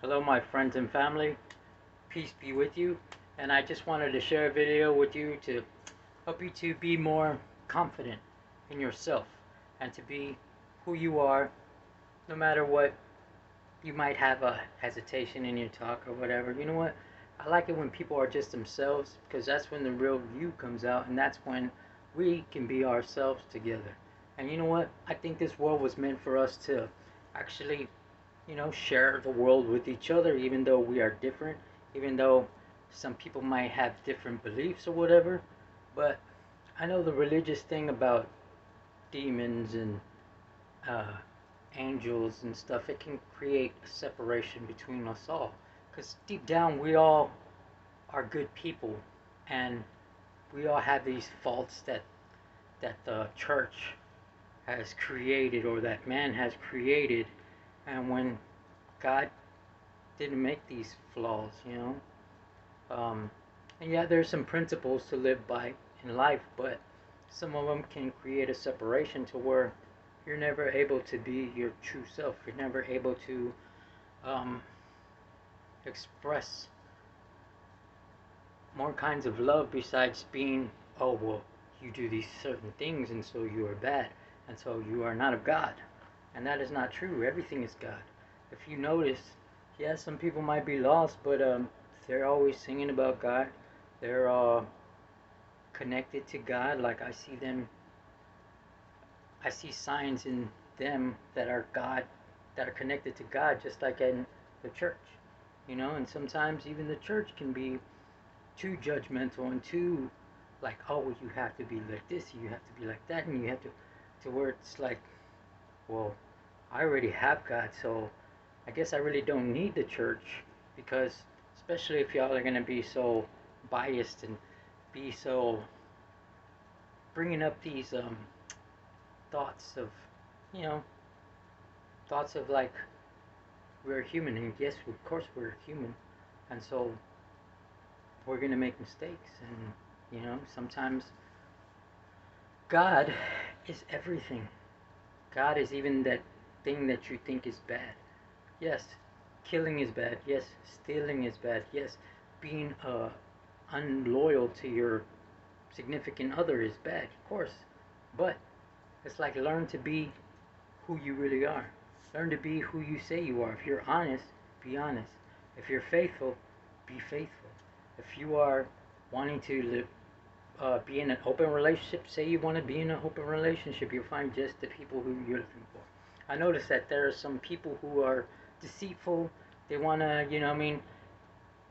Hello, my friends and family. Peace be with you. And I just wanted to share a video with you to help you to be more confident in yourself and to be who you are, no matter what you might have a hesitation in your talk or whatever. You know what? I like it when people are just themselves because that's when the real you comes out, and that's when we can be ourselves together. And you know what? I think this world was meant for us to actually share the world with each other, even though we are different, even though some people might have different beliefs or whatever. But I know the religious thing about demons and uh, angels and stuff, it can create a separation between us all. Because deep down, we all are good people, and we all have these faults that the church has created or that man has created. And when God didn't make these flaws, Um, and yeah, there's some principles to live by in life, but some of them can create a separation to where you're never able to be your true self. You're never able to um, express more kinds of love besides being, oh, well, you do these certain things, and so you are bad, and so you are not of God. And that is not true. Everything is God. If you notice, yeah, some people might be lost, but they're always singing about God. They're connected to God. Like I see signs in them that are God, that are connected to God, just like in the church. And sometimes even the church can be too judgmental and too like, oh, well, you have to be like this, you have to be like that, and you have to where it's like, well, I already have God, so I guess I really don't need the church because, especially if y'all are gonna be so biased and be so bringing up these thoughts of, you know, thoughts of like we're human, and yes, of course we're human, and so we're gonna make mistakes, and sometimes God is everything. God is even that thing that you think is bad. Yes, killing is bad. Yes, stealing is bad. Yes, being unloyal to your significant other is bad, of course. But it's like learn to be who you really are. Learn to be who you say you are. If you're honest, be honest. If you're faithful, be faithful. If you are wanting to live, be in an open relationship, say you want to be in an open relationship, you'll find just the people who you're looking for. I notice that there are some people who are deceitful. They want to,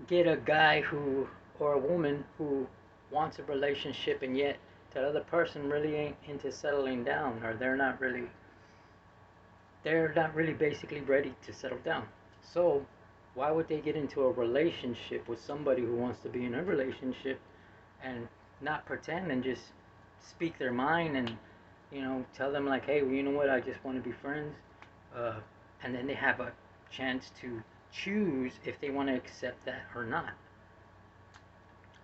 get a guy who, or a woman who wants a relationship, and yet that other person really ain't into settling down, or they're not really basically ready to settle down. So why would they get into a relationship with somebody who wants to be in a relationship and not pretend and just speak their mind and tell them like, hey, well, you know what, I just want to be friends, uh, and then they have a chance to choose if they want to accept that or not.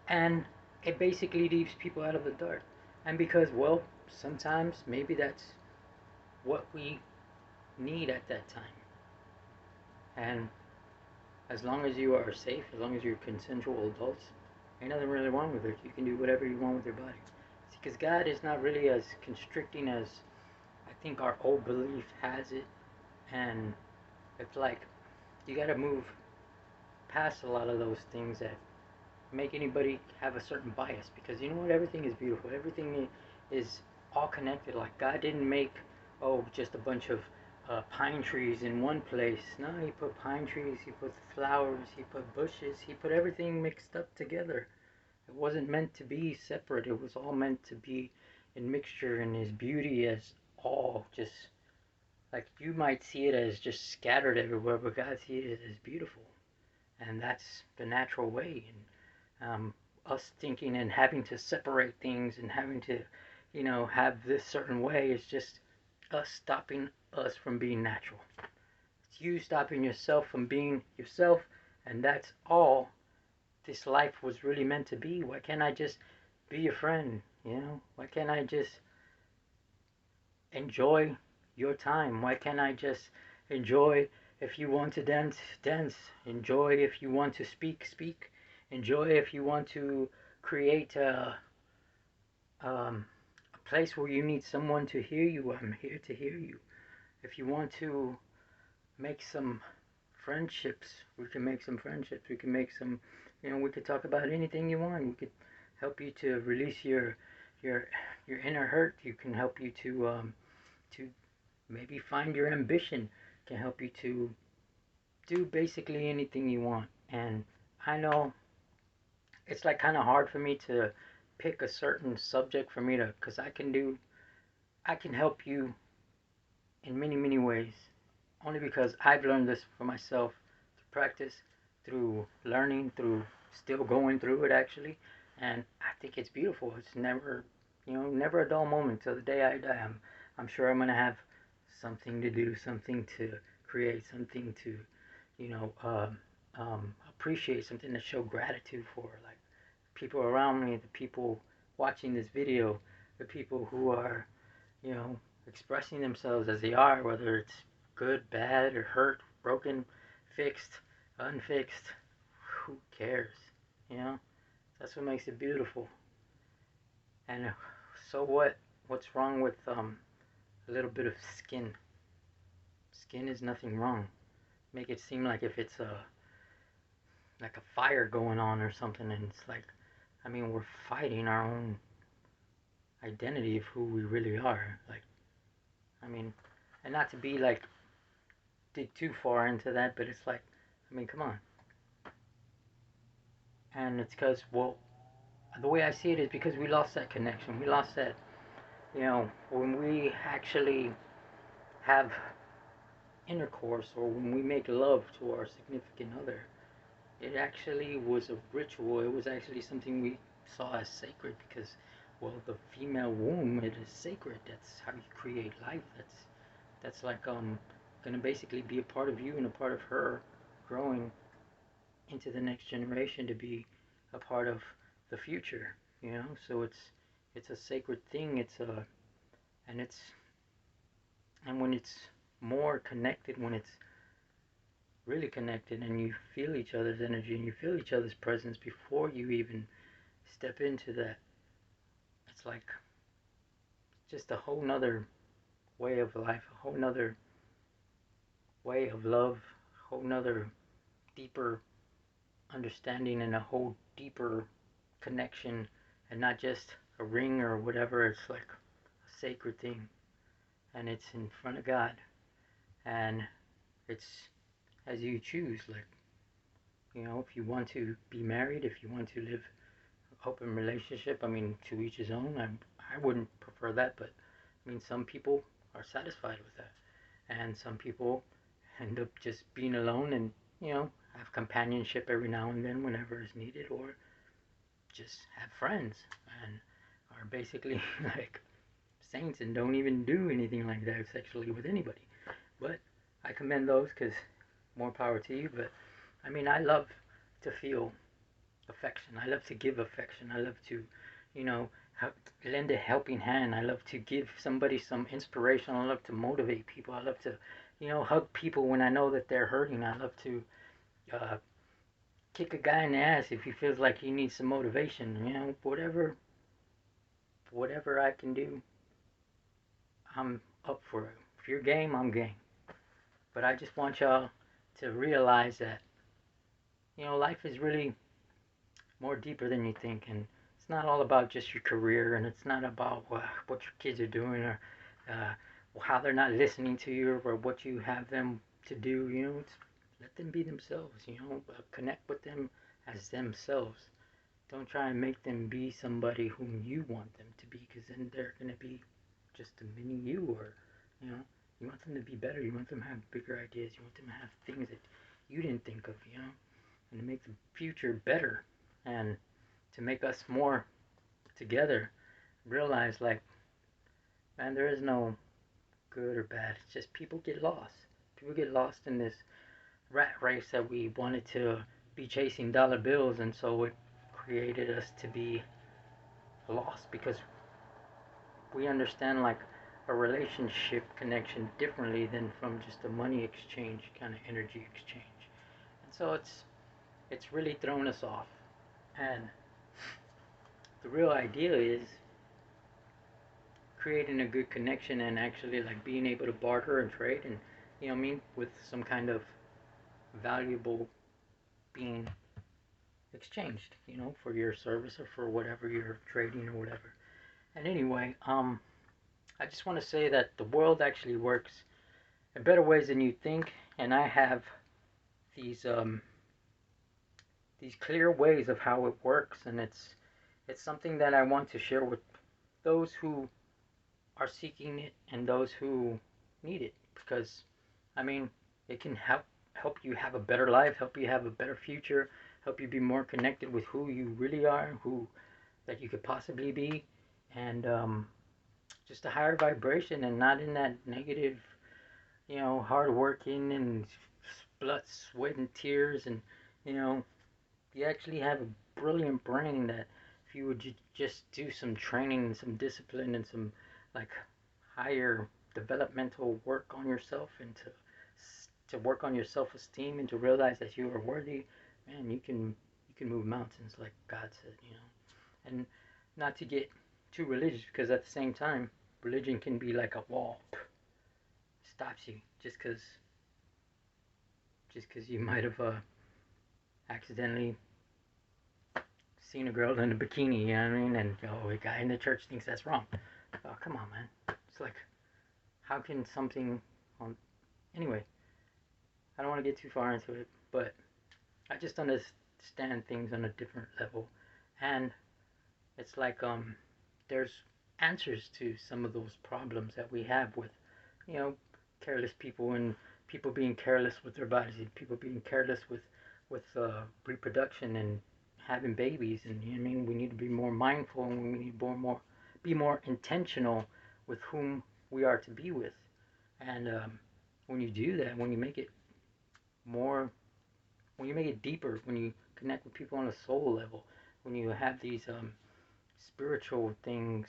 And it basically leaves people out of the dark. And because, well, sometimes maybe that's what we need at that time. And as long as you are safe, as long as you're consensual adults, ain't nothing really wrong with it. You can do whatever you want with your body. Because God is not really as constricting as I think our old belief has it. And it's like you gotta move past a lot of those things that make anybody have a certain bias, because you know what, everything is beautiful, everything is all connected. Like God didn't make, oh, just a bunch of pine trees in one place. No, he put pine trees, he put flowers, he put bushes, he put everything mixed up together. It wasn't meant to be separate, it was all meant to be in mixture, and his beauty is all just like, you might see it as just scattered everywhere, but God sees it as beautiful. And that's the natural way. And us thinking and having to separate things and having to, have this certain way is just us stopping us from being natural. It's you stopping yourself from being yourself, and that's all this life was really meant to be. Why can't I just be your friend? Why can't I just enjoy your time? Why can't I just enjoy If you want to dance, dance. Enjoy. If you want to speak, speak. Enjoy. If you want to create a place where you need someone to hear you, I'm here to hear you. If you want to make some friendships, we can make some friendships. We can make some, we could talk about anything you want. We could help you to release your your inner hurt. You can help you to maybe find your ambition. Can help you to do basically anything you want. And I know it's like kind of hard for me to pick a certain subject for me to, because I can help you in many, many ways. Only because I've learned this for myself through practice, through learning, through still going through it actually. And I think it's beautiful. It's never, never a dull moment till the day I die. I'm sure I'm gonna have something to do, something to create, something to, you know, appreciate, something to show gratitude for. Like people around me, the people watching this video, the people who are, you know, expressing themselves as they are, whether it's good, bad, or hurt, broken, fixed, unfixed, who cares? You know, that's what makes it beautiful. And so what? What's wrong with a little bit of skin? Skin is nothing wrong. Make it seem like if it's like a fire going on or something, and it's like, I mean, we're fighting our own identity of who we really are. Like, I mean, and not to be like dig too far into that, but it's like, I mean, come on. And it's because, well, the way I see it is because we lost that connection. We lost that, when we actually have intercourse or when we make love to our significant other, it actually was a ritual. It was actually something we saw as sacred because, well, the female womb, it is sacred. That's how you create life. That's like gonna basically be a part of you and a part of her growing into the next generation to be a part of the future, so it's a sacred thing. And it's and when it's more connected, when it's really connected and you feel each other's energy and you feel each other's presence before you even step into that, it's like just a whole nother way of life, a whole nother way of love, a whole nother deeper understanding and a whole deeper connection, and not just a ring or whatever. It's like a sacred thing, and it's in front of God, and it's as you choose. Like, if you want to be married, if you want to live an open relationship, I mean, to each his own. I wouldn't prefer that, but I mean, some people are satisfied with that, and some people end up just being alone and have companionship every now and then whenever it's needed, or just have friends and are basically like saints and don't even do anything like that sexually with anybody. But I commend those because more power to you. But I mean, I love to feel affection. I love to give affection. I love to, help, lend a helping hand. I love to give somebody some inspiration. I love to motivate people. I love to, hug people when I know that they're hurting. I love to uh, kick a guy in the ass if he feels like he needs some motivation. Whatever I can do, I'm up for it. If you're game, I'm game. But I just want y'all to realize that, life is really more deeper than you think. And it's not all about just your career, and it's not about what your kids are doing, or uh, how they're not listening to you, or what you have them to do. It's, let them be themselves, connect with them as themselves. Don't try and make them be somebody whom you want them to be, because then they're going to be just a mini you, or, you want them to be better. You want them to have bigger ideas. You want them to have things that you didn't think of, and to make the future better, and to make us more together. Realize, like, man, there is no good or bad. It's just people get lost. People get lost in this rat race that we wanted to be chasing dollar bills, and so it created us to be lost because we understand, like, a relationship connection differently than from just a money exchange kind of energy exchange. And so it's really thrown us off. And the real idea is creating a good connection and actually like being able to barter and trade and you know what I mean with some kind of valuable being exchanged, you know, for your service or for whatever you're trading or whatever. And anyway, I just want to say that the world actually works in better ways than you think, and I have these these clear ways of how it works, and it's something that I want to share with those who are seeking it and those who need it, because I mean it can help you have a better life, help you have a better future, help you be more connected with who you really are, who that you could possibly be, and just a higher vibration and not in that negative, you know, hard working and blood, sweat, and tears, and you know, you actually have a brilliant brain that if you would just do some training and some discipline and some like higher developmental work on yourself and to work on your self-esteem and to realize that you are worthy, man, you can move mountains like God said, you know. And not to get too religious, because at the same time religion can be like a wall, stops you just because you might have accidentally seen a girl in a bikini, you know what I mean? And a guy in the church thinks that's wrong. Oh, come on, man. It's like, how can something on. Anyway, I don't want to get too far into it, but I just understand things on a different level. And it's like, there's answers to some of those problems that we have with, you know, careless people and people being careless with their bodies, and people being careless with reproduction and having babies. And you know what I mean, we need to be more mindful, and we need be more intentional with whom we are to be with. And when you do that, when you make it more, when you make it deeper, when you connect with people on a soul level, when you have these spiritual things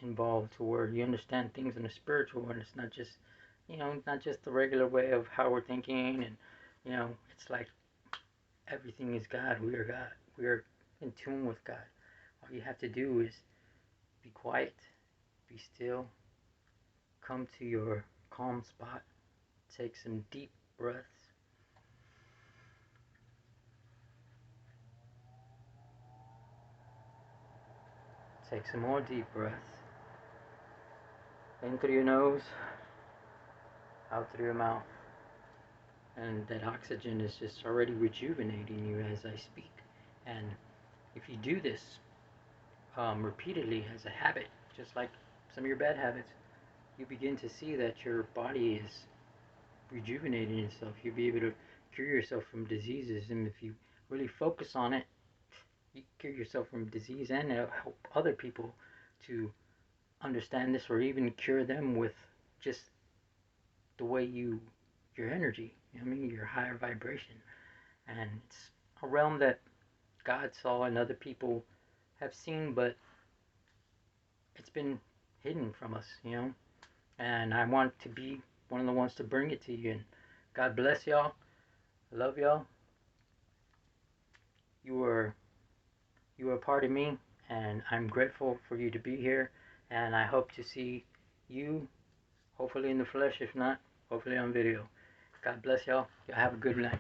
involved to where you understand things in a spiritual, and it's not just, you know, not just the regular way of how we're thinking, and you know, it's like everything is God. We are God. We are in tune with God. All you have to do is be quiet, be still, come to your calm spot, take some deep breaths, take some more deep breaths, in through your nose, out through your mouth, and that oxygen is just already rejuvenating you as I speak. And if you do this repeatedly as a habit, just like some of your bad habits, you begin to see that your body is rejuvenating itself. You'll be able to cure yourself from diseases, and if you really focus on it, you cure yourself from disease and help other people to understand this, or even cure them with just the way your energy, you know what I mean, your higher vibration. And it's a realm that God saw and other people have seen, but it's been hidden from us, you know. And I want to be one of the ones to bring it to you. And God bless y'all. I love y'all. You are a part of me, and I'm grateful for you to be here. And I hope to see you, hopefully in the flesh. If not, hopefully on video. God bless y'all. Y'all have a good night.